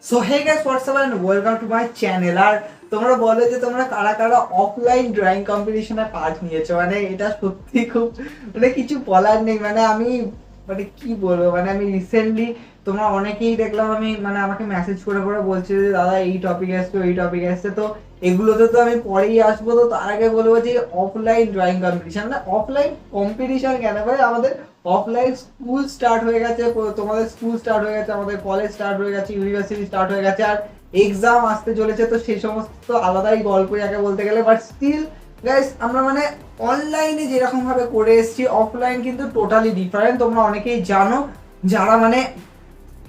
So hey guys what's up and welcome to my channel. আর তোমরা বলো যে তোমরা কারা কারা অফলাইন ড্রয়িং কম্পিটিশনে পার্ট নিয়েছো। মানে এটা সত্যি খুব কিছু বলার নেই। আমি কি বলবো, আমি রিসেন্টলি তোমরা অনেকেই দেখলাম, আমি আমাকে মেসেজ করে করে বলছে যে দাদা এই টপিক আসছে ওই টপিক আসছে। তো এগুলোতে তো আমি পরেই আসবো। তো তার আগে বলবো যে offline drawing competition offline competition কেন ভাই, আমাদের অফলাইন স্কুল স্টার্ট হয়ে গেছে, তোমাদের স্কুল স্টার্ট হয়ে গেছে, আমাদের কলেজ স্টার্ট হয়ে গেছে, ইউনিভার্সিটি স্টার্ট হয়ে গেছে, আর এক্সাম আসতে চলেছে। তো সেই সমস্ত আলাদাই গল্প যাকে বলতে গেলে, বাট স্টিল গাইস আমরা অনলাইনে যেরকম ভাবে করে এসেছি, অফলাইন কিন্তু টোটালি ডিফারেন্ট। তোমরা অনেকেই জানো, যারা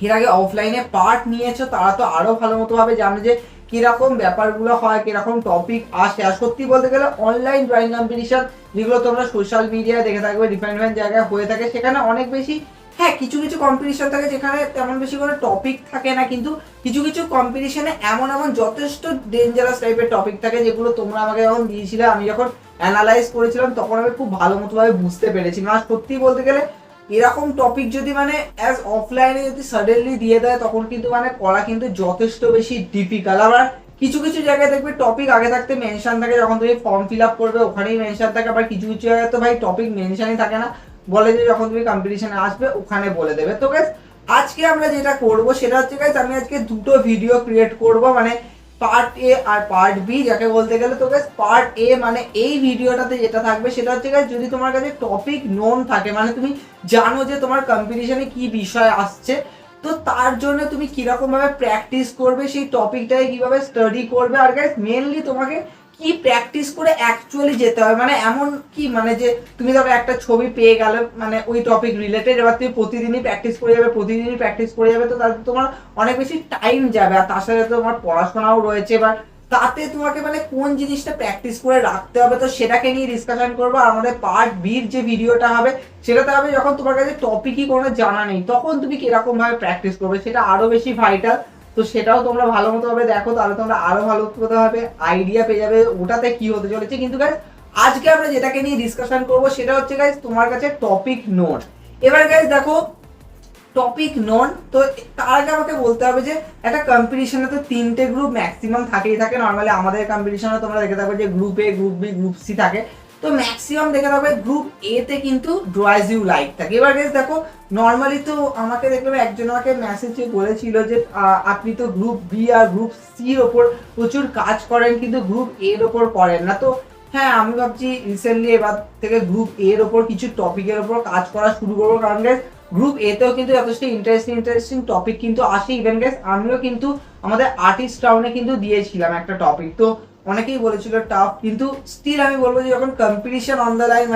এর আগে অফলাইনে পার্ট নিয়েছো তারা তো আরো ভালো মতো ভাবে জানো যে কিরকম ব্যাপারগুলো হয়, কিরকম টপিক আসে। আর সত্যি বলতে গেলে অনলাইন ড্রয়িং কম্পিটিশন যেগুলো তোমরা সোশ্যাল মিডিয়ায় দেখে থাকবে, ডিফারেন্ট জায়গায় হয়ে থাকে, সেখানে অনেক বেশি, হ্যাঁ কিছু কিছু কম্পিটিশন থাকে যেখানে তেমন বেশি করে টপিক থাকে না, কিন্তু কিছু কিছু কম্পিটিশনে এমন এমন যথেষ্ট ডেঞ্জারাস টাইপের টপিক থাকে যেগুলো তোমরা আমাকে যখন দিয়েছিলে, আমি যখন অ্যানালাইজ করেছিলাম তখন আমি খুব ভালো মতো ভাবে বুঝতে পেরেছিলাম। আর সত্যি বলতে গেলে এরকম টপিক যদি অ্যাজ অফলাইনে যদি সাডেনলি দিয়ে দেয় তখন কিন্তু করা কিন্তু যথেষ্ট বেশি ডিফিকাল্ট। আবার কিছু কিছু জায়গায় দেখবে টপিক আগে থাকতে মেনশন থাকে, যখন তুমি ফর্ম ফিল আপ করবে ওখানেই মেনশন থাকে। আবার কিছু কিছু জায়গায় তো ভাই টপিক মেনশনই থাকে না, বলে যে যখন তুমি কম্পিটিশনে আসবে ওখানে বলে দেবে। তো গাইস আজকে আমরা যেটা করব সেটা হচ্ছে গাইস, আমি আজকে দুটো ভিডিও ক্রিয়েট করব, পার্ট এ আর পার্ট বি যাকে বলতে গেলে। তো গাইস পার্ট এ এই ভিডিওটাতে যেটা থাকবে সেটা হচ্ছে গাইস, যদি তোমার কাছে টপিক নোন থাকে, তুমি জানো যে তোমার কম্পিটিশনে কি বিষয় আসছে, তো তার জন্য তুমি কিরকম ভাবে প্র্যাকটিস করবে, সেই টপিকটাকে কিভাবে স্টাডি করবে, আর গাইস মেইনলি তোমাকে কি প্র্যাকটিস করে অ্যাকচুয়ালি যেতে হবে। এমন কি যে তুমি ধরো একটা ছবি পেয়ে গেলে ওই টপিক রিলেটেড, এবার তুমি প্রতিদিনই প্র্যাকটিস করে যাবে, প্রতিদিনই প্র্যাকটিস করে যাবে, তো তাতে তোমার অনেক বেশি টাইম যাবে। আর তার সাথে তোমার পড়াশোনাও রয়েছে, এবার তাতে তোমাকে কোন জিনিসটা প্র্যাকটিস করে রাখতে হবে, তো সেটাকে নিয়ে ডিসকাশন করবো। আর আমাদের পার্ট বির যে ভিডিওটা হবে সেটাতে হবে যখন তোমার কাছে টপিকই কোনো জানা নেই, তখন তুমি কিরকম ভাবে প্র্যাকটিস করবে, সেটা আরো বেশি ভাইটাল। তো সেটাও তোমরা ভালো মতো ভাবে দেখো, তাহলে তোমরা আরো ভালো মতো ভাবে আইডিয়া পেয়ে যাবে ওটাতে কি হতে চলেছে। কিন্তু গাইস আজকে আমরা যেটাকে নিয়ে ডিসকাশন করব সেটা হচ্ছে গাইস তোমার কাছে টপিক নোট। এবার গাইস দেখো, টপিক নন, তো তার আগে আমাকে বলতে হবে যে একটা কম্পিটিশনে তো তিনটে গ্রুপ ম্যাক্সিমাম থাকেই থাকে। নর্মালি আমাদের কম্পিটিশনে তোমরা দেখে থাকবে যে group A, group B, group C থাকে। তো ম্যাক্সিমাম দেখে থাকবে গ্রুপ এ তে কিন্তু ড্র অ্যাজ ইউ লাইক থাকে। এবার গাইস দেখো, নর্মালি তো আমাকে দেখলাম একজন আমাকে মেসেজে বলেছিল যে আপনি তো গ্রুপ বি আর গ্রুপ সির ওপর প্রচুর কাজ করেন কিন্তু গ্রুপ এর ওপর করেন না। তো হ্যাঁ, আমি ভাবছি রিসেন্টলি এবার থেকে গ্রুপ এর ওপর কিছু টপিকের ওপর কাজ করা শুরু করবো, কারণ গাইস গ্রুপ এতেও কিন্তু যথেষ্ট ইন্টারেস্টিং টপিক কিন্তু আসে। ইভেন গাইস আমিও কিন্তু আমাদের আর্টিস্ট রাউন্ডে কিন্তু দিয়েছিলাম একটা টপিক, তো অনেকেই বলেছিল টাফ, কিন্তু স্টিল আমি বলবো যে যখন কম্পিটিশন অন দ্য লাইন,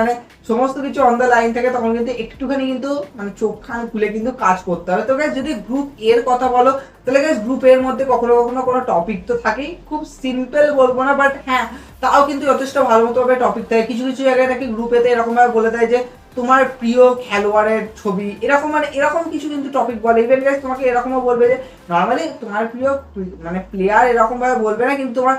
সমস্ত কিছু অন দ্য লাইন থাকে, তখন কিন্তু একটুখানি কিন্তু চোখ খান খুলে কিন্তু কাজ করতে হবে। তো গাইস যদি গ্রুপ এর কথা বলো, তাহলে গাইস গ্রুপ এর মধ্যে কখনো কখনো কোনো টপিক তো থাকেই, খুব সিম্পল বলবো না, বাট হ্যাঁ তাও কিন্তু যথেষ্ট ভালো মতো ভাবে টপিক থাকে। কিছু কিছু জায়গায় নাকি গ্রুপ এতে এরকম ভাবে বলে দেয় যে তোমার প্রিয় খেলোয়াড়ের ছবি, এরকম এরকম কিছু কিন্তু টপিক বলে। ইভেন গাইস তোমাকে এরকমও বলবে যে নর্মালি তোমার প্রিয় প্লেয়ার এরকম ভাবে বলবে না, কিন্তু তোমার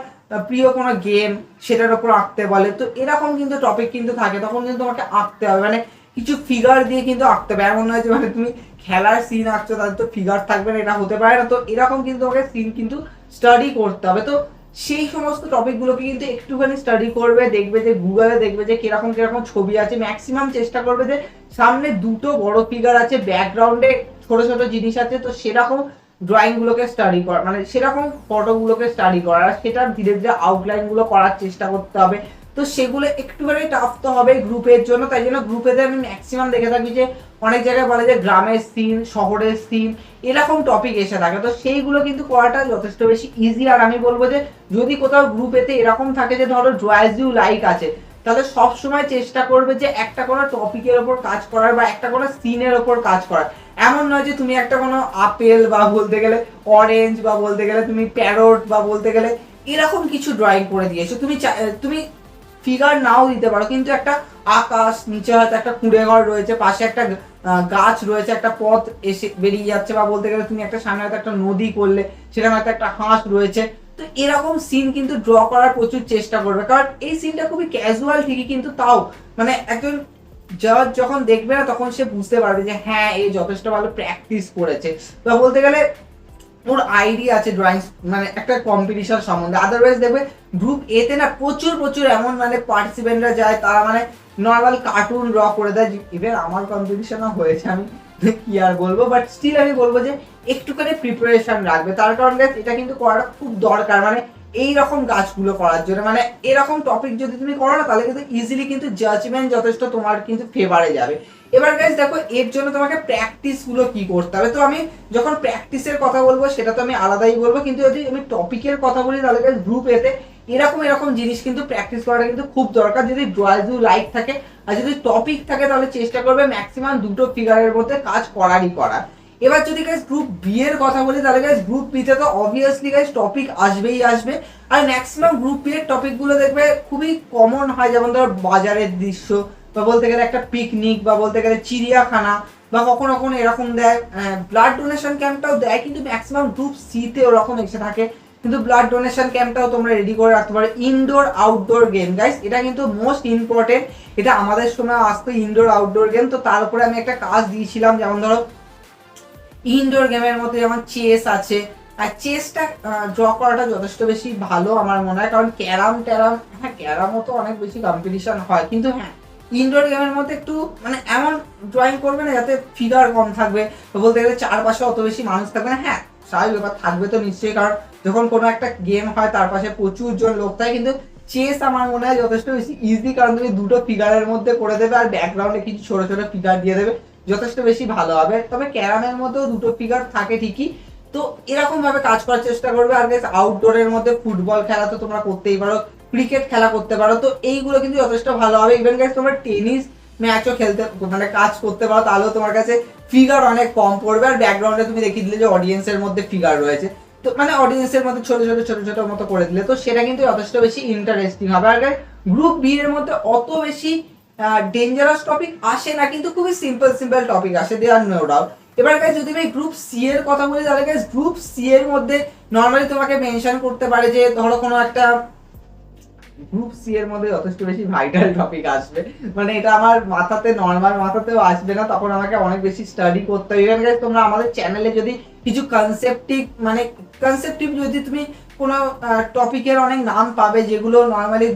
প্রিয় কোনো গেম সেটার উপর আঁকতে বলে। তো এরকম কিন্তু টপিক কিন্তু থাকে, তখন কিন্তু তোমাকে আঁকতে হবে, কিছু ফিগার দিয়ে কিন্তু আঁকতে হবে। এমন নয় যে তুমি খেলার সিন আঁকছো তাদের তো ফিগার থাকবে না, এটা হতে পারে না। তো এরকম কিন্তু তোমাকে সিন কিন্তু স্টাডি করতে হবে। তো সেই সমস্ত টপিকগুলোকে কিন্তু একটুখানি স্টাডি করবে, দেখবে যে গুগলে দেখবে যে কিরকম কিরকম ছবি আছে, ম্যাক্সিমাম চেষ্টা করবে যে সামনে দুটো বড় ফিগার আছে, ব্যাকগ্রাউন্ডে ছোট ছোট জিনিস আছে, তো সেরকম ড্রয়িং গুলোকে স্টাডি করা, সেরকম ফটোগুলোকে স্টাডি করা, সেটার ধীরে ধীরে আউটলাইন গুলো করার চেষ্টা করতে হবে। তো সেগুলো একটুখানি টাফ তো হবে গ্রুপের জন্য, তাই জন্য গ্রুপেতে আমি ম্যাক্সিমাম দেখে থাকি যে অনেক জায়গায় বলে যে গ্রামের সিন, শহরের সিন, এরকম টপিক এসে থাকে। তো সেইগুলো কিন্তু করাটা যথেষ্ট বেশি ইজি। আর আমি বলবো যে যদি কোথাও গ্রুপেতে এরকম থাকে যে ধরো ড্র অ্যাজ ইউ লাইক আছে, তাহলে সবসময় চেষ্টা করবে যে একটা কোনো টপিকের ওপর কাজ করার বা একটা কোনো সিনের ওপর কাজ করার। এমন নয় যে তুমি একটা কোনো আপেল বা বলতে গেলে অরেঞ্জ বা বলতে গেলে তুমি প্যারট বা বলতে গেলে এরকম কিছু ড্রয়িং করে দিয়েছো। তুমি ফিগার নাও দিতে পারো, কিন্তু একটা আকাশ, নিচে হয়তো একটা কুঁড়ে ঘর রয়েছে, পাশে একটা গাছ রয়েছে, একটা পথ এসে বেরিয়ে যাচ্ছে, বা বলতে গেলে তুমি একটা সামনে হয়তো একটা নদী করলে, সেখানে হয়তো একটা হাঁস রয়েছে। তো এরকম সিন কিন্তু ড্র করার প্রচুর চেষ্টা করবে, কারণ এই সিনটা খুবই ক্যাজুয়াল ঠিকই, কিন্তু তাও একজন জাজ যখন দেখবে না তখন সে বুঝতে পারবে যে হ্যাঁ এই যথেষ্ট ভালো প্র্যাকটিস করেছে। বা বলতে গেলে ওর আইডিয়া আছে ড্রয়িং মানে একটা কম্পিটিশন সম্বন্ধে। আদারওয়াইজ দেখবে গ্রুপ এ তে না প্রচুর প্রচুর এমন মানে পার্টিসিপেন্টরা যায়, তারা মানে নর্মাল কার্টুন ড্র করে দেয়। ইভেন আমার কম্পিটিশনও হয়েছে, আমি কি আর বলবো, বাট স্টিল আমি বলবো যে একটুখানি প্রিপারেশন রাখবে। তার কারণ গাইস এটা কিন্তু করাটা খুব দরকার, মানে এই রকম কাজগুলো করার জন্য। মানে এরকম টপিক যদি তুমি করো না, তাহলে কিন্তু ইজিলি কিন্তু জাজমেন্ট যথেষ্ট তোমার কিন্তু ফেভারে যাবে। এবার গাইস দেখো এর জন্য তোমাকে প্র্যাকটিস গুলো কি করতে হবে। তো আমি যখন প্র্যাকটিসের কথা বলবো সেটা তো আমি আলাদাই বলবো, কিন্তু যদি আমি টপিকের কথা বলি তাহলে গাইস গ্রুপ এতে এরকম এরকম জিনিস কিন্তু প্র্যাকটিস করাটা কিন্তু খুব দরকার। যদি ড্রয়ু লাইক থাকে আর যদি টপিক থাকে, তাহলে চেষ্টা করবে ম্যাক্সিমাম দুটো ফিগারের মধ্যে কাজ করারই করা। এবার যদি গাইস গ্রুপ বি এর কথা বলি, তাহলে গাইস গ্রুপ বি তে তো অবভিয়াসলি গাইস টপিক আসবেই আসবে। আর ম্যাক্সিমাম গ্রুপ বি এর টপিক গুলো দেখবে খুবই কমন হয়, যেমন ধরো বাজারের দৃশ্য, বা বলতে গেলে একটা পিকনিক, বা বলতে গেলে চিড়িয়াখানা, বা কখনো কখনো এরকম দেয় ব্লাড ডোনেশন ক্যাম্পটাও দেয়, কিন্তু ম্যাক্সিমাম গ্রুপ সি তে ওরকম এসে থাকে। কিন্তু ব্লাড ডোনেশন ক্যাম্পটাও তোমরা রেডি করে রাখতে পারো। ইনডোর আউটডোর গেম গাইস, এটা কিন্তু মোস্ট ইম্পর্টেন্ট। এটা আমাদের সময় আসতো ইনডোর আউটডোর গেম, তো তার উপরে আমি একটা কাজ দিয়েছিলাম। যেমন ধরো ইনডোর গেমের মধ্যে যেমন চেস আছে, আর চেসটা ড্র করাটা যথেষ্ট বেশি ভালো আমার মনে হয়, কারণ ক্যারাম ট্যারাম, হ্যাঁ ক্যারামও তো অনেক বেশি কম্পিটিশন হয়, কিন্তু হ্যাঁ ইনডোর গেমের মধ্যে একটু মানে এমন ড্রয়িং করবে না যাতে ফিগার কম থাকবে, তো বলতে গেলে চারপাশে অত বেশি মানুষ থাকবে না। হ্যাঁ স্বাভাবিক ব্যাপার, থাকবে তো নিশ্চয়ই, কারণ যখন কোনো একটা গেম হয় তার পাশে প্রচুর জন লোক থাকে। কিন্তু চেস আমার মনে হয় যথেষ্ট বেশি ইজি, কারণ তুমি দুটো ফিগারের মধ্যে করে দেবে আর ব্যাকগ্রাউন্ডে কিছু ছোট ছোট ফিগার দিয়ে দেবে, যথেষ্ট বেশি ভালো হবে। তবে ক্যারামের মধ্যেও দুটো ফিগার থাকে ঠিকই, তো এরকম ভাবে কাজ করার চেষ্টা করবে। আর গাইস আউটডোরের মধ্যে ফুটবল খেলা তো তোমরা করতেই পারো, ক্রিকেট খেলা করতে পারো, তো এইগুলো কিন্তু যথেষ্ট ভালো হবে। ইভেন গাইস তোমরা টেনিস ম্যাচও খেলতে মানে কাজ করতে পারো, তাহলেও তোমার কাছে ফিগার অনেক কম পড়বে। আর ব্যাকগ্রাউন্ডে তুমি দেখিয়ে দিলে যে অডিয়েন্সের মধ্যে ফিগার রয়েছে, তো মানে অডিয়েন্সের মধ্যে ছোট ছোট ছোট ছোট মতো করে দিলে, তো সেটা কিন্তু যথেষ্ট বেশি ইন্টারেস্টিং হবে। আর গ্রুপ বি এর মধ্যে অত বেশি ডেঞ্জারাস টপিক আসে না, কিন্তু খুবই সিম্পল সিম্পল টপিক আসে, দেয়ার নো ডাউট। এবার গাইস যদি আমি গ্রুপ সি এর কথা বলি, তাহলে গাইস গ্রুপ সি এর মধ্যে নরমালি তোমাকে মেনশন করতে পারে যে ধরো কোনো একটা গ্রুপ সি এর মধ্যে যথেষ্ট বেশি ভাইটাল টপিক আসবে, মানে এটা আমার মাথাতে নরমাল মাথাতেও আসবে না, তখন আমাকে অনেক বেশি স্টাডি করতে হবে। ইভেন গাইস তোমরা আমাদের চ্যানেলে যদি কিছু কনসেপ্টিভ যদি তুমি কোনো টপিকের অনেক নাম পাবে, যেগুলো নরমালি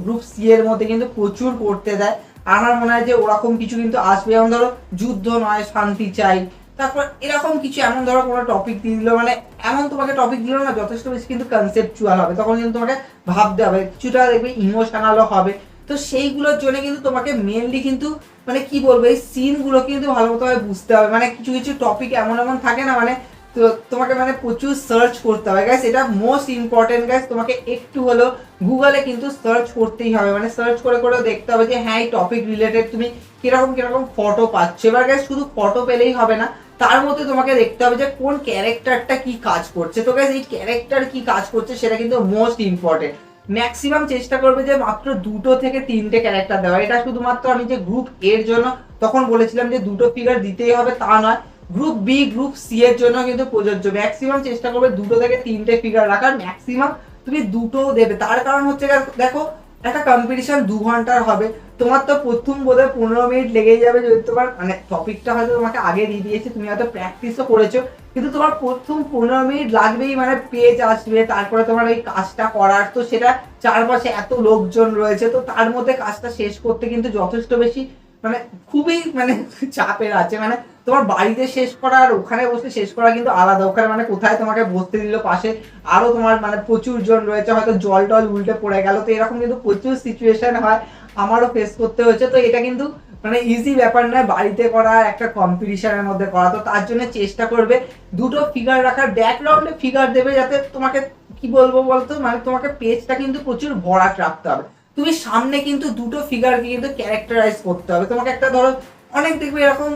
গ্রুপ সি এর মধ্যে কিন্তু প্রচুর করতে দেয়। আমার মনে হয় যে ওরকম কিছু কিন্তু আসবে, যেমন ধরো যুদ্ধ নয় শান্তি চাই, তারপর এরকম কিছু এমন ধরো কোনো টপিক দিয়ে দিল, মানে এমন তোমাকে টপিক দিল না যথেষ্ট বেশি কিন্তু কনসেপচুয়াল হবে, তখন কিন্তু তোমাকে ভাবতে হবে, কিছুটা দেখবে ইমোশনালও হবে। তো সেইগুলোর জন্য কিন্তু তোমাকে মেনলি কিন্তু মানে কি বলবো, এই সিন গুলো কিন্তু ভালো মতো বুঝতে হবে। মানে কিছু কিছু টপিক এমন এমন থাকে না, মানে তো তোমাকে মানে প্রচুর সার্চ করতে হবে গাইস, এটা মোস্ট ইম্পর্টেন্ট গাইস। তোমাকে একটু হলো গুগলে কিন্তু সার্চ করতেই হবে, মানে সার্চ করে করে দেখতে হবে যে হ্যাঁ এই টপিক রিলেটেড তুমি কিরকম কিরকম ফটো পাচ্ছ। এবার গাইস শুধু ফটো পেলেই হবে না, তার মধ্যে তোমাকে দেখতে হবে যে কোন ক্যারেক্টারটা কি কাজ করছে। তো গাইস এই ক্যারেক্টার কি কাজ করছে সেটা কিন্তু মোস্ট ইম্পর্টেন্ট। ম্যাক্সিমাম চেষ্টা করবে যে মাত্র 2 থেকে 3টে ক্যারেক্টার দেওয়া। এটা শুধুমাত্র আমি যে গ্রুপ এর জন্য তখন বলেছিলাম যে দুটো ফিগার দিতেই হবে তা নয়, গ্রুপ বি গ্রুপ সি এর জন্য কিন্তু প্রযোজ্য। ম্যাক্সিমাম চেষ্টা করবে 2 থেকে 3টে ফিগার রাখার, ম্যাক্সিমাম তুমি দুটোও দেবে। তার কারণ হচ্ছে দেখো একটা কম্পিটিশন 2 ঘন্টার হবে, তোমার তো প্রথম বোধহয় 15 মিনিট লেগেই যাবে, যদি তোমার মানে টপিকটা হয়তো তোমাকে আগে দিয়ে দিয়েছে, তুমি হয়তো প্র্যাকটিসও করেছো, কিন্তু তোমার প্রথম 15 মিনিট লাগবেই, মানে পেজ আসবে, তারপরে তোমার এই কাজটা করার, তো সেটা চারপাশে এত লোকজন রয়েছে, তো তার মধ্যে কাজটা শেষ করতে কিন্তু যথেষ্ট বেশি মানে খুবই মানে চাপের আছে। মানে তোমার বাড়িতে শেষ করা আর ওখানে বসে শেষ করা কিন্তু আলাদা। ওখানে মানে কোথায় তোমাকে বসতে দিল, পাশে আরো তোমার মানে প্রচুর জন রয়েছে, হয়তো জল টল উল্টে পড়ে গেল, তো এরকম কিন্তু প্রচুর সিচুয়েশন হয়, আমারও ফেস করতে হয়েছে। তো এটা কিন্তু মানে ইজি ব্যাপার নয় বাড়িতে করা, একটা কম্পিটিশনের মধ্যে করা। তো তার জন্য চেষ্টা করবে দুটো ফিগার রাখার, ব্যাকগ্রাউন্ডে ফিগার দেবে, যাতে তোমাকে কি বলবো বলতো, মানে তোমাকে পেজটা কিন্তু প্রচুর ভরাট রাখতে হবে। তুমি সামনে কিন্তু দুটো ফিগারকে কিন্তু ক্যারেক্টারাইজ করতে হবে। তোমাকে একটা ধরো অনেক দেখবে এরকম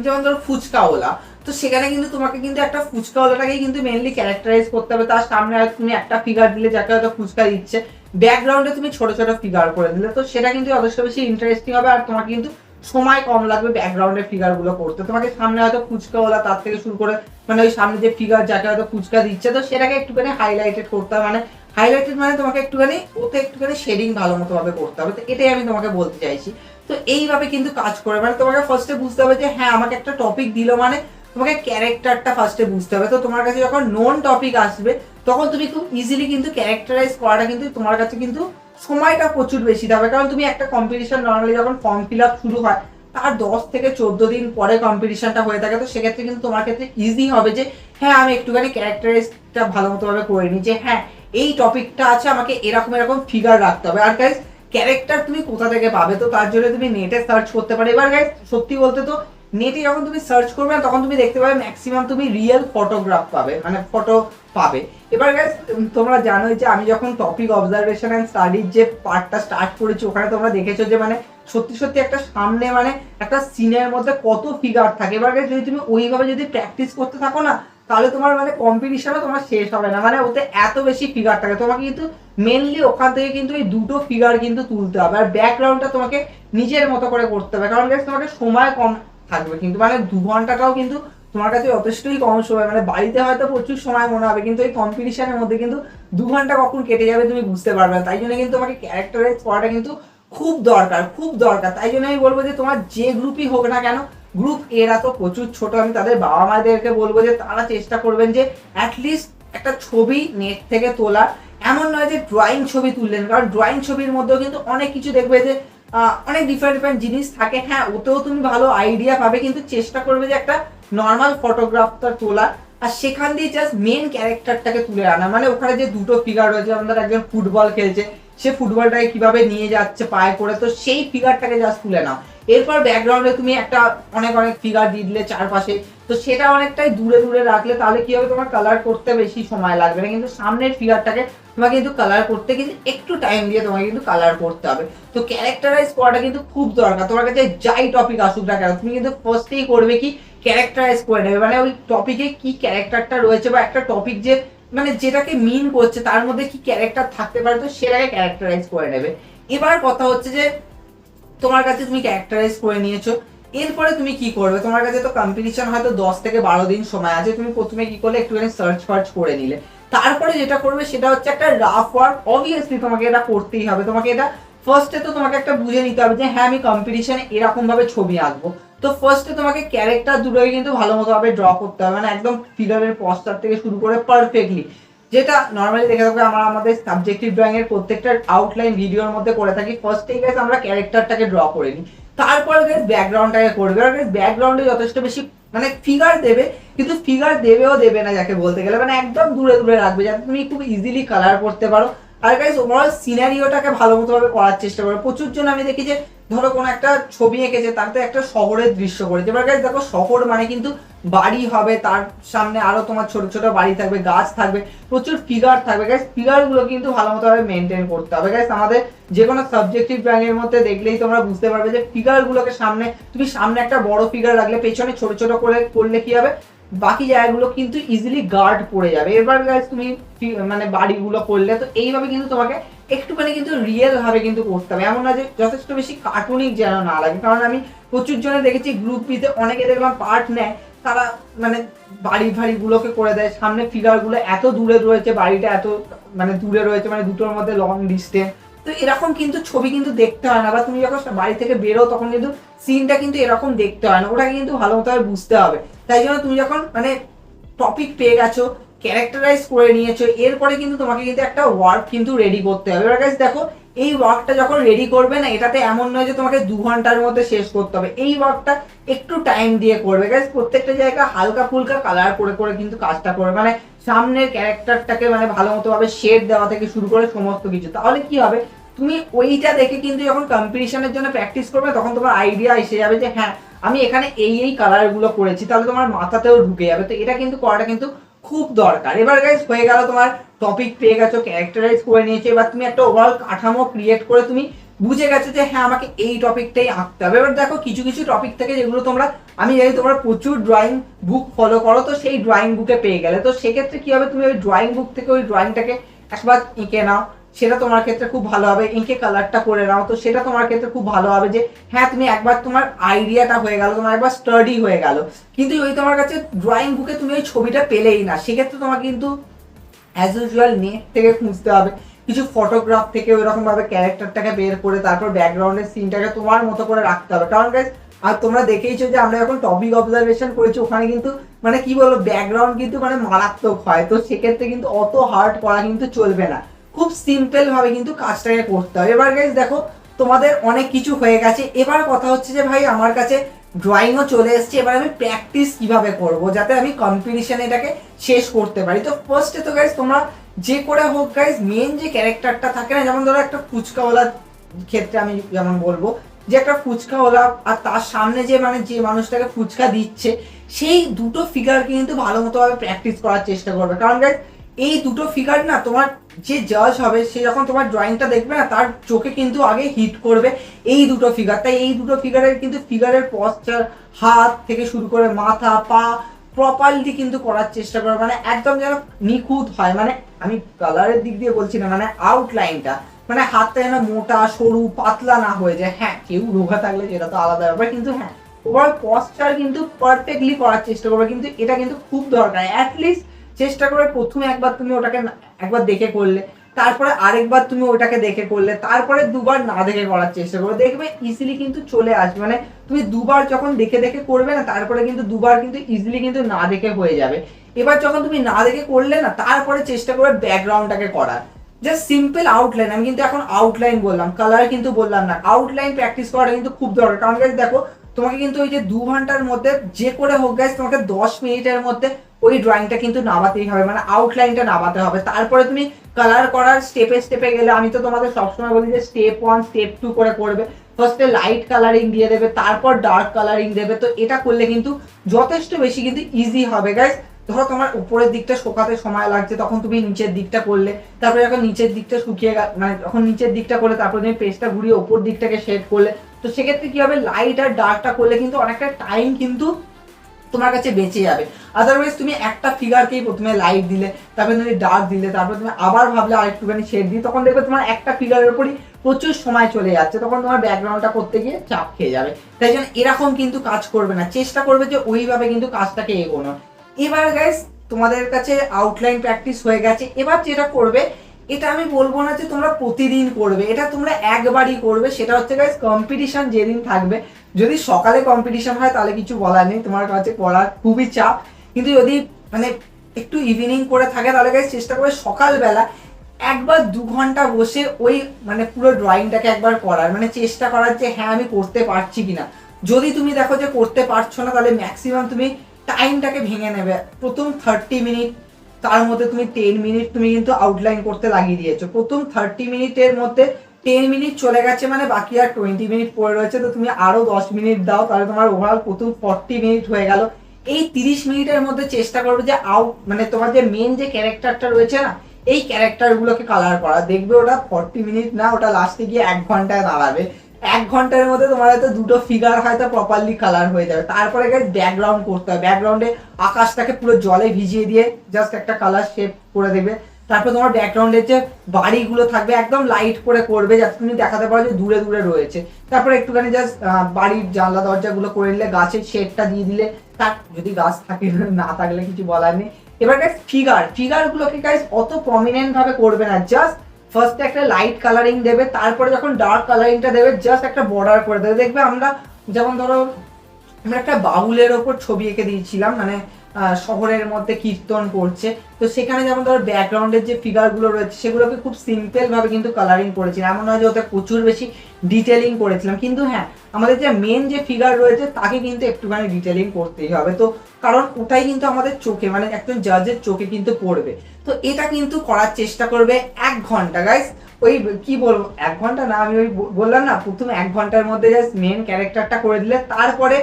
যেমন ধরো ফুচকাওয়ালা, তো সেখানে কিন্তু তোমাকে কিন্তু একটা ফুচকাওয়ালাটাকেই কিন্তু মেইনলি ক্যারেক্টারাইজ করতে হবে। তার সামনে হয়তো তুমি একটা ফিগার দিলে যাকে হয়তো ফুচকা দিচ্ছে, ব্যাকগ্রাউন্ডে তুমি ছোট ছোট ফিগার করে দিলে, তো সেটা কিন্তু যথেষ্ট বেশি ইন্টারেস্টিং হবে। আর তোমার কিন্তু সময় কম লাগবে ব্যাকগ্রাউন্ডের ফিগার গুলো করতে। তোমাকে সামনে হয়তো ফুচকাওয়ালা, তার থেকে শুরু করে মানে ওই সামনে যে ফিগার যাকে হয়তো ফুচকা দিচ্ছে, তো সেটাকে একটুখানি হাইলাইটেড করতে হবে। মানে হাইলাইটেড মানে তোমাকে একটুখানি ওতে একটুখানি শেডিং ভালো মতো ভাবে করতে হবে। তো এটাই আমি তোমাকে বলতে চাইছি। তো এইভাবে কিন্তু কাজ করে, মানে তোমাকে ফার্স্টে বুঝতে হবে যে হ্যাঁ আমাকে একটা টপিক দিল, মানে তোমাকে ক্যারেক্টারটা ফার্স্টে বুঝতে হবে। তো তোমার কাছে যখন নোন টপিক আসবে তখন তুমি খুব ইজিলি কিন্তু ক্যারেক্টারাইজ করাটা কিন্তু তোমার কাছে কিন্তু সময়টা প্রচুর বেশি হবে। কারণ তুমি একটা কম্পিটিশন নর্মালি যখন ফর্ম ফিল আপ শুরু হয় তার 10 থেকে 14 দিন পরে কম্পিটিশনটা হয়ে থাকে। তো সেক্ষেত্রে কিন্তু তোমার ক্ষেত্রে ইজি হবে যে হ্যাঁ আমি একটুখানি ক্যারেক্টারাইজটা ভালো মতো ভাবে করে নিই, যে হ্যাঁ এই টপিকটা আছে, আমাকে এরকম এরকম ফিগার রাখতে হবে। আর গাইজ ক্যারেক্টার তুমি কোথা থেকে পাবে? তো তার জন্য তুমি নেটে সার্চ করতে পারো। এবার গাইজ সত্যি বলতে তো নেটে যখন তুমি সার্চ করবে তখন তুমি দেখতে পাবে ম্যাক্সিমাম তুমি রিয়েল ফটোগ্রাফ পাবে, মানে ফটো পাবে। এবার গাইজ তোমরা জানোই যে আমি যখন টপিক অবজারভেশন অ্যান্ড স্টাডির যে পার্টটা স্টার্ট করেছি ওখানে তোমরা দেখেছো যে মানে সত্যি সত্যি একটা সামনে মানে একটা সিনের মধ্যে কত ফিগার থাকে। এবার গাইজ যদি তুমি ওইভাবে যদি প্র্যাকটিস করতে থাকো না তাহলে তোমার মানে কম্পিটিশনও তোমার শেষ হবে না। মানে ওতে এত বেশি ফিগার থাকে, তোমাকে কিন্তু মেনলি ওখান থেকে কিন্তু এই দুটো ফিগার কিন্তু তুলতে হবে। আর ব্যাকগ্রাউন্ডটা তোমাকে নিজের মতো করে করতে হবে, কারণ গাইজ তোমাকে সময় কম থাকবে কিন্তু, মানে 2 ঘন্টাটাও কিন্তু তোমার কাছে যথেষ্টই কম সময়। মানে বাড়িতে হয়তো প্রচুর সময় মনে হবে কিন্তু এই কম্পিটিশনের মধ্যে কিন্তু 2 ঘন্টা কখন কেটে যাবে তুমি বুঝতে পারবে না। তাই জন্য কিন্তু তোমাকে ক্যারেক্টারাইজ করাটা কিন্তু খুব দরকার, খুব দরকার। তাই জন্য আমি বলবো যে তোমার যে গ্রুপই হোক না কেন, গ্রুপ এরা তো প্রচুর ছোট, আমি তাদের বাবা মাদেরকে বলবো যে তারা চেষ্টা করবেন যে অ্যাটলিস্ট একটা ছবি নেট থেকে তোলা। এমন নয় যে ড্রয়িং ছবি তুললেন, কারণ ড্রয়িং ছবির মধ্যেও কিন্তু অনেক কিছু দেখবে যে অনেক ডিফারেন্ট ডিফারেন্ট জিনিস থাকে। হ্যাঁ ওতেও তুমি ভালো আইডিয়া পাবে, কিন্তু চেষ্টা করবে যে একটা নর্মাল ফটোগ্রাফটা তোলা আর সেখান দিয়ে জাস্ট মেন ক্যারেক্টারটাকে তুলে আনা। মানে ওখানে যে দুটো ফিগার রয়েছে, আমাদের একজন ফুটবল খেলছে, সে ফুটবলটাকে কিভাবে নিয়ে যাচ্ছে পায়ে করে, তো সেই ফিগারটাকে জাস্ট তুলে নাও। এরপর ব্যাকগ্রাউন্ডে তুমি একটা অনেক অনেক ফিগার দিয়ে দিলে চারপাশে, তো সেটা অনেকটাই দূরে দূরে রাখলে তাহলে কি হবে, তোমার কালার করতে বেশি সময় লাগবে না। কিন্তু সামনের ফিগারটাকে তোমাকে কিন্তু কালার করতে কিন্তু একটু টাইম দিয়ে তোমাকে কিন্তু কালার করতে হবে। তো ক্যারেক্টারাইজ করাটা কিন্তু খুব দরকার। তোমার কাছে যাই টপিক আসুক না কেন তুমি কিন্তু ফার্স্টেই করবে কি ক্যারেক্টারাইজ করে নেবে। মানে ওই টপিকে কি ক্যারেক্টারটা রয়েছে বা একটা টপিক যে মানে যেটাকে মিন করছে তার মধ্যে কি ক্যারেক্টার থাকতে পারে, তো সেটাকে ক্যারেক্টারাইজ করে নেবে। এবার কথা হচ্ছে যে তোমার কাছে তুমি ক্যারেক্টারাইজ করে নিয়েছো, এরপরে তুমি কি করবে? তোমার কাছে তো কম্পিটিশন হয়তো 10 থেকে 12 দিন সময় আছে। তুমি প্রথমে কি করলে একটুখানি সার্চ ফার্চ করে নিলে, তারপরে যেটা করবে সেটা হচ্ছে একটা রাফ ওয়ার্ক। অবভিয়াসলি তোমাকে এটা করতেই হবে। তোমাকে এটা ফার্স্টে তো তোমাকে একটা বুঝে নিতে হবে যে হ্যাঁ আমি কম্পিটিশনে এরকম ভাবে ছবি আঁকবো। তো ফার্স্টে তোমাকে ক্যারেক্টার দুটোই কিন্তু ভালো মতো ভাবে ড্র করতে হবে, মানে একদম ফিগারের পস্টার থেকে শুরু করে পারফেক্টলি, যেটা নর্মালি দেখে থাকবে আমাদের সাবজেক্টিভ ড্রয়িং এর প্রত্যেকটা আউটলাইন ভিডিওর মধ্যে করে থাকি। ফার্স্টেই গাইস আমরা ক্যারেক্টারটাকে ড্র করে নিই, তারপর গাইস ব্যাকগ্রাউন্ডটাকে করবে। আর গাইস ব্যাকগ্রাউন্ডে যথেষ্ট বেশি মানে ফিগার দেবে, কিন্তু ফিগার দেবেও দেবে না যাকে বলতে গেলে, মানে একদম দূরে দূরে রাখবে যাতে তুমি খুব ইজিলি কালার করতে পারো। আর গাইস ওভারঅল সিনারিওটাকে ভালো মতো ভাবে করার চেষ্টা করো। প্রচুর জন আমি দেখি যে ধরো কোনো একটা ছবি এঁকেছে তাতে একটা শহরের দৃশ্য করেছে। এবার গাইস দেখো শহর মানে কিন্তু বাড়ি হবে, তার সামনে আরো তোমার ছোট ছোট বাড়ি থাকবে, গাছ থাকবে, প্রচুর ফিগার থাকবে। গাইস ফিগার গুলো কিন্তু ভালো মতো ভাবে মেনটেন করতে হবে। গাইস আমাদের যে কোনো সাবজেক্টিভ ড্রয়িং এর মধ্যে দেখলেই তোমরা বুঝতে পারবে যে ফিগার গুলোকে সামনে তুমি সামনে একটা বড় ফিগার রাখলে পেছনে ছোট ছোট করে করলে কি হবে, বাকি জায়গাগুলো কিন্তু ইজিলি গার্ড পড়ে যাবে। এবার গাইস তুমি মানে বাড়িগুলো করলে, তো এইভাবে কিন্তু তোমাকে একটুখানি কিন্তু রিয়েল ভাবে কিন্তু করতে হবে। এমন না যে যথেষ্ট বেশি কার্টুনিক যেন না লাগে, কারণ আমি প্রচুর জনে দেখেছি গ্রুপ বিতে অনেকে দেখলাম পার্ট নেয়, তারা মানে বাড়ি ফাড়ি গুলোকে করে দেয়, সামনে ফিগার গুলো এত দূরে রয়েছে, বাড়িটা এত মানে দূরে রয়েছে, মানে দুটোর মধ্যে লং ডিস্টেন্স। তো এরকম কিন্তু ছবি কিন্তু দেখতে হয় না, বা তুমি যখন বাড়ি থেকে বেরো তখন কিন্তু সিনটা কিন্তু এরকম দেখতে হয় না, ওটাকে কিন্তু ভালো মতো বুঝতে হবে। তাই জন্য তুমি যখন মানে টপিক পেয়ে গেছো, ক্যারেক্টারাইজ করে নিয়েছো, এরপরে কিন্তু তোমাকে কিন্তু একটা ওয়ার্ক কিন্তু রেডি করতে হবে। এবার গাইস দেখো এই ওয়ার্কটা যখন রেডি করবে না, এটাতে এমন নয় যে তোমাকে 2 ঘন্টার মধ্যে শেষ করতে হবে। এই ওয়ার্কটা একটু টাইম দিয়ে করবে গাইস। প্রত্যেকটা জায়গা হালকা ফুলকা কালার করে করে কিন্তু কাজটা করবে, মানে সামনের ক্যারেক্টারটাকে মানে ভালো মতো ভাবে শেড দেওয়া থেকে শুরু করে সমস্ত কিছু। তাহলে কি হবে, তুমি ওইটা দেখে কিন্তু যখন কম্পিটিশনের জন্য প্র্যাকটিস করবে তখন তোমার আইডিয়া এসে যাবে যে হ্যাঁ আমি এখানে এই এই কালার গুলো করেছি, তাহলে তোমার মাথাতেও ঢুকে যাবে। তো এটা কিন্তু করাটা কিন্তু খুব দরকার। এবার গাইস হয়ে গেল, তোমার টপিক পেয়ে গেছো, ক্যারেক্টারাইজ করে নিয়েছো, এবার তুমি একটা ওভারঅল কাঠামো ক্রিয়েট করে তুমি বুঝে গেছো যে হ্যাঁ আমাকে এই টপিকটাই আঁকতে হবে। এবার দেখো কিছু কিছু টপিক থেকে যেগুলো তোমরা, আমি জানি তোমরা প্রচুর ড্রয়িং বুক ফলো করো, তো সেই ড্রয়িং বুকে পেয়ে গেলে, তো সেক্ষেত্রে কি হবে, তুমি ওই ড্রয়িং বুক থেকে ওই ড্রয়িংটাকে একবার এঁকে নাও, সেটা তোমার ক্ষেত্রে খুব ভালো হবে। ইনকে কালারটা করে নাও, তো সেটা তোমার ক্ষেত্রে খুব ভালো হবে যে হ্যাঁ তুমি একবার তোমার আইডিয়াটা হয়ে গেল, তোমার একবার স্টাডি হয়ে গেল। কিন্তু ওই তোমার কাছে ড্রয়িং বুকে তুমি ওই ছবিটা পেলেই না, সেক্ষেত্রে তোমাকে কিন্তু অ্যাজ ইউজুয়াল নেট থেকে খুঁজতে হবে, কিছু ফটোগ্রাফ থেকে ওইরকম ভাবে ক্যারেক্টারটাকে বের করে তারপর ব্যাকগ্রাউন্ডের সিনটাকে তোমার মতো করে রাখতে হবে। কারণ গাইস আর তোমরা দেখেইছো যে আমরা যখন টপিক অবজারভেশন করেছি ওখানে কিন্তু মানে কি বলবো ব্যাকগ্রাউন্ড কিন্তু মানে মারাত্মক হয়, তো সেক্ষেত্রে কিন্তু অত হার্ড করা কিন্তু চলবে না, খুব সিম্পল ভাবে কিন্তু কাজটাকে করতে হবে। এবার গাইস দেখো তোমাদের অনেক কিছু হয়ে গেছে, এবার কথা হচ্ছে যে ভাই আমার কাছে ড্রয়িংও চলে এসছে, এবার আমি প্র্যাকটিস কিভাবে করব যাতে আমি কম্পিটিশনে এটাকে শেষ করতে পারি। তো ফার্স্টে তো গাইস তোমরা যে করে হোক গাইস মেন যে ক্যারেক্টারটা থাকে না, যেমন ধরো একটা ফুচকাওয়ালার ক্ষেত্রে আমি যেমন বলবো যে একটা ফুচকাওয়ালা আর তার সামনে যে মানে যে মানুষটাকে ফুচকা দিচ্ছে সেই দুটো ফিগারকে কিন্তু ভালো মতো ভাবে প্র্যাকটিস করার চেষ্টা করবে, কারণ গাইস এই দুটো ফিগার না তোমার যে জাজ হবে সে যখন তোমার ড্রয়িংটা দেখবে না তার চোখে কিন্তু আগে হিট করবে এই দুটো ফিগার। তাই এই দুটো ফিগারের কিন্তু ফিগারের পশ্চার হাত থেকে শুরু করে মাথা পা প্রপারলি কিন্তু করার চেষ্টা করবে, মানে একদম যেন নিখুঁত হয়। মানে আমি কালারের দিক দিয়ে বলছি না, মানে আউটলাইনটা মানে হাতটা যেন মোটা সরু পাতলা না হয়ে যায়। হ্যাঁ কেউ রোগা থাকলে সেটা তো আলাদা ব্যাপার, কিন্তু হ্যাঁ ওভারঅল পশ্চার কিন্তু পারফেক্টলি করার চেষ্টা করবে, কিন্তু এটা কিন্তু খুব দরকার। অ্যাটলিস্ট চেষ্টা করে প্রথমে একবার তুমি ওটাকে একবার দেখে করলে, তারপরে আরেকবার তুমি ওটাকে দেখে করলে, তারপরে দুবার না দেখে করার চেষ্টা করবে, দেখবে ইজিলি কিন্তু চলে আসবে। মানে তুমি দুবার যখন দেখে দেখে করবে না তারপরে কিন্তু দুবার কিন্তু ইজিলি কিন্তু না দেখে হয়ে যাবে। এবার যখন তুমি না দেখে করলে না তারপরে চেষ্টা করবে ব্যাকগ্রাউন্ডটাকে করার, জাস্ট সিম্পল আউটলাইন। আমি কিন্তু এখন আউটলাইন বললাম, কালার কিন্তু বললাম না। আউটলাইন প্র্যাকটিস করাটা কিন্তু খুব দরকার, কারণ গাইস দেখো তোমাকে কিন্তু ওই যে 2 ঘন্টার মধ্যে যে করে হোক গাইস তোমাকে 10 মিনিটের মধ্যে ওই ড্রয়িংটা কিন্তু নামাতেই হবে, মানে আউটলাইনটা নামাতে হবে। তারপরে তুমি কালার করার স্টেপে স্টেপে গেলে, আমি তো তোমাদের সবসময় বলি যে স্টেপ 1 স্টেপ 2 করে করবে। ফার্স্টে লাইট কালারিং দিয়ে দেবে, তারপর ডার্ক কালারিং দেবে, তো এটা করলে কিন্তু যথেষ্ট বেশি কিন্তু ইজি হবে গাইস। ধরো তোমার উপরের দিকটা শুকাতে সময় লাগছে তখন তুমি নিচের দিকটা করলে, তারপরে যখন নিচের দিকটা শুকিয়ে মানে যখন নিচের দিকটা করলে তারপরে তুমি পেজটা ঘুরিয়ে উপর দিকটাকে শেড করলে, তো সেক্ষেত্রে কি হবে লাইট আর ডার্কটা করলে কিন্তু অনেকটা টাইম কিন্তু তোমার কাছে বেঁচে যাবে। আদারওয়াইজ তুমি একটা ফিগারকেই প্রথমে লাইট দিলে, তারপরে তুমি ডার্ক দিলে, তারপরে তুমি আবার ভাবলে আরেকটুখানি শেড দিই, তখন দেখবে তোমার একটা ফিগারের উপরই প্রচুর সময় চলে যাচ্ছে, তখন তোমার ব্যাকগ্রাউন্ডটা করতে গিয়ে চাপ খেয়ে যাবে। তাই জন্য এরকম কিন্তু কাজ করবে না, চেষ্টা করবে যে ওইভাবে কিন্তু কাজটাকে এগোনো। এবার গাইস তোমাদের কাছে আউটলাইন প্র্যাকটিস হয়ে গেছে, এবার যেটা করবে এটা আমি বলবো না যে তোমরা প্রতিদিন করবে, এটা তোমরা একবারই করবে। সেটা হচ্ছে গাইস কম্পিটিশন যেদিন থাকবে, যদি সকালে কম্পিটিশন হয় তাহলে কিছু বলার নেই, তোমার কাছে পড়ার খুবই চাপ, কিন্তু যদি মানে একটু ইভিনিং করে থাকে তাহলে গাইস চেষ্টা করবে সকালবেলা একবার 2 ঘন্টা বসে ওই মানে পুরো ড্রয়িংটাকে একবার করার, মানে চেষ্টা করার যে হ্যাঁ আমি করতে পারছি কিনা। যদি তুমি দেখো যে করতে পারছো না তাহলে ম্যাক্সিমাম তুমি টাইমটাকে ভেঙে নেবে, প্রথম 30 মিনিট তার মধ্যে তুমি 10 মিনিট তুমি কিন্তু আউটলাইন করতে লাগিয়ে দিয়েছো, প্রথম 30 মিনিটের মধ্যে 10 মিনিট চলে গেছে, মানে বাকি আর 20 মিনিট পড়ে রয়েছে, তো তুমি আরো 10 মিনিট দাও, তাহলে তোমার ওভারঅল প্রথম 40 মিনিট হয়ে গেল। এই 30 মিনিটের মধ্যে চেষ্টা করবে যে মানে তোমার যে মেন যে ক্যারেক্টারটা রয়েছে না এই ক্যারেক্টারগুলোকে কালার করা, দেখবে ওটা 40 মিনিট না, ওটা লাস্টে গিয়ে 1 ঘন্টায় দাঁড়াবে। 1 ঘন্টার মধ্যে তোমার হয়তো দুটো ফিগার হয়তো প্রপারলি কালার হয়ে যাবে। তারপরে গাইস ব্যাকগ্রাউন্ড করতে হবে, ব্যাকগ্রাউন্ডে আকাশটাকে পুরো জলে ভিজিয়ে দিয়ে জাস্ট একটা কালার শেপ করে দেবে। তারপর তোমার ব্যাকগ্রাউন্ডের যে বাড়িগুলো থাকবে একদম লাইট করে করবে যাতে তুমি দেখাতে পারো যে দূরে দূরে রয়েছে। তারপরে একটুখানি জাস্ট বাড়ির জানলা দরজাগুলো করে দিলে, গাছের শেডটা দিয়ে দিলে, তার যদি গাছ থাকে না থাকলে কিছু বলার নেই। এবার গাইস ফিগারগুলোকে গাইস অত প্রমিনেন্ট ভাবে করবে না, জাস্ট ফার্স্টে একটা লাইট কালারিং দেবে, তারপরে যখন ডার্ক কালারিংটা দেবে জাস্ট একটা বর্ডার করে দেবে। দেখবে আমরা যেমন ধরো আমরা একটা বাউলের ওপর ছবি এঁকে দিয়েছিলাম, মানে শহরের মধ্যে কীর্তন করছে, তো সেখানে যেমন ধরো ব্যাকগ্রাউন্ডের যে ফিগারগুলো রয়েছে সেগুলোকে খুব সিম্পল ভাবে কিন্তু কালারিং করেছিলাম, এমন নয় যে ওতে প্রচুর বেশি ডিটেলিং করেছিলাম, কিন্তু হ্যাঁ আমাদের যে মেন যে ফিগার রয়েছে তাকে কিন্তু একটুখানি ডিটেলিং করতেই হবে, তো কারণ ওটাই কিন্তু আমাদের চোখে মানে একজন জাজের চোখে কিন্তু পড়বে। তো এটা কিন্তু করার চেষ্টা করবে 1 ঘন্টা গাইস। ওই কি বলবো 1 ঘন্টা না, আমি ওই বললাম না প্রথম 1 ঘন্টার মধ্যে জাস্ট মেন ক্যারেক্টারটা করে দিলে, তারপরে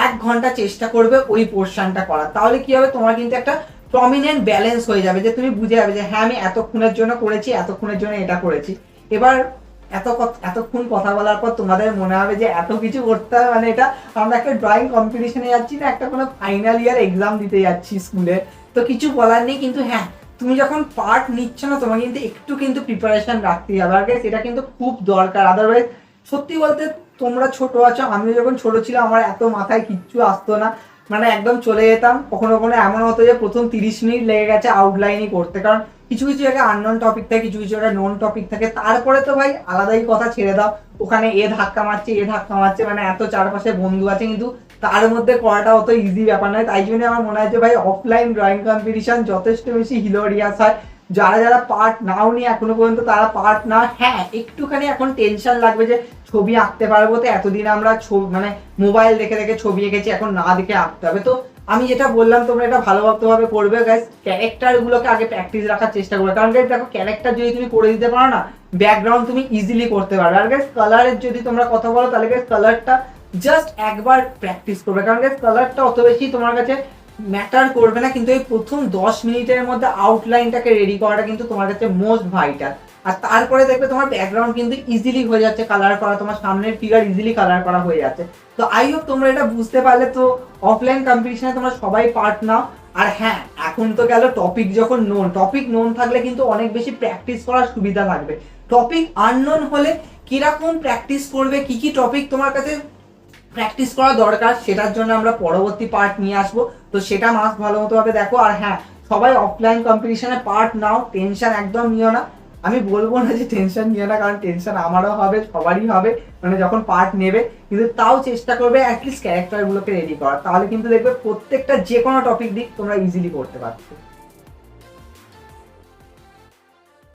1 ঘন্টা চেষ্টা করবে ওই পোর্শনটা করার, তাহলে কি হবে তোমার কিন্তু একটা প্রমিনেন্ট ব্যালেন্স হয়ে যাবে, যে তুমি বুঝে যাবে যে হ্যাঁ আমি এতক্ষণের জন্য করেছি, এতক্ষণের জন্য এটা করেছি। এবার এতক্ষণ কথা বলার পর তোমাদের মনে হবে যে এত কিছু করতে হবে, মানে এটা আমরা একটা ড্রয়িং কম্পিটিশনে যাচ্ছি না, একটা কোনো ফাইনাল ইয়ার এক্সাম দিতে যাচ্ছি স্কুলে, তো কিছু বলার নেই। কিন্তু হ্যাঁ তুমি যখন পার্ট নিচ্ছ না তোমাকে কিন্তু একটু কিন্তু প্রিপারেশন রাখতেই হবে, আর গাইস এটা কিন্তু খুব দরকার। আদারওয়াইজ সত্যি বলতে তোমরা ছোট আছো, আমিও যখন ছোট ছিলাম আমার এত মাথায় কিচ্ছু আসতো না, মানে একদম চলে যেতাম, কখনো কখনো এমন হতো যে প্রথম 30 মিনিট লেগে গেছে আউটলাইনই করতে, কারণ কিছু কিছু জায়গায় আননোন টপিক থাকে, কিছু কিছু জায়গায় নোন টপিক থাকে, তারপরে তো ভাই আলাদাই কথা, ছেড়ে দাও। ওখানে এ ধাক্কা মারছে এ ধাক্কা মারছে, মানে এত চারপাশে বন্ধু আছে, কিন্তু তার মধ্যে করাটা অত ইজি ব্যাপার নয়। তাই জন্য আমার মনে হয় যে ভাই অফলাইন ড্রয়িং কম্পিটিশন যথেষ্ট বেশি হিলোরিয়াস হয়। যারা যারা পার্ট নাও নি এখনো পর্যন্ত তারা পার্ট না, হ্যাঁ একটুখানি এখন টেনশন লাগবে যে ছবি আঁকতে পারবো, তো এতদিন আমরা মানে মোবাইল দেখে দেখে ছবি এঁকেছি, এখন না দেখে আঁকতে হবে। তো আমি যেটা বললাম তোমরা এটা ভালোভাবে করবে গাইস, ক্যারেক্টার গুলোকে আগে প্র্যাকটিস রাখার চেষ্টা করবে, কারণ গাইস দেখো ক্যারেক্টার যদি তুমি করে দিতে পারো না, ব্যাকগ্রাউন্ড তুমি ইজিলি করতে পারবে। আর গাইস কালারের যদি তোমরা কথা বলো, তাহলে গাইস কালারটা জাস্ট একবার প্র্যাকটিস করবে, কারণ গাইস কালারটা অত বেশি তোমার কাছে ম্যাটার করবে না, কিন্তু এই প্রথম 10 মিনিটের মধ্যে আউটলাইনটাকে রেডি করাটা কিন্তু তোমার কাছে মোস্ট ভাইটাল। আর তারপরে দেখবে তোমার ব্যাকগ্রাউন্ড কিন্তু ইজিলি হয়ে যাচ্ছে কালার করা, তোমার সামনের ফিগার ইজিলি কালার করা হয়ে যাচ্ছে। তো আই হোপ তোমরা এটা বুঝতে পারলে। তো অফলাইন কম্পিটিশনে তোমরা সবাই পার্ট নাও। আর হ্যাঁ, এখন তো গেল টপিক যখন নোন, টপিক নোন থাকলে কিন্তু অনেক বেশি প্র্যাকটিস করার সুবিধা থাকবে। টপিক আননোন হলে কিরকম প্র্যাকটিস করবে, কি কি টপিক তোমার কাছে প্র্যাকটিস করা দরকার, সেটার জন্য আমরা পরবর্তী পার্ট নিয়ে আসবো। তো সেটা মাস্ট ভালো মতো ভাবে দেখো। আর হ্যাঁ, সবাই অফলাইন কম্পিটিশনে পার্ট নাও, টেনশন একদম নিও না। আমি বলবো না যে টেনশন নিও না, কারণ টেনশন আমারও হবে, সবারই হবে, মানে যখন পার্ট নেবে। কিন্তু তাও চেষ্টা করবে অ্যাটলিস্ট ক্যারেক্টারগুলোকে রেডি করা, তাহলে কিন্তু দেখবে প্রত্যেকটা যে কোনো টপিক দিক তোমরা ইজিলি করতে পারছো।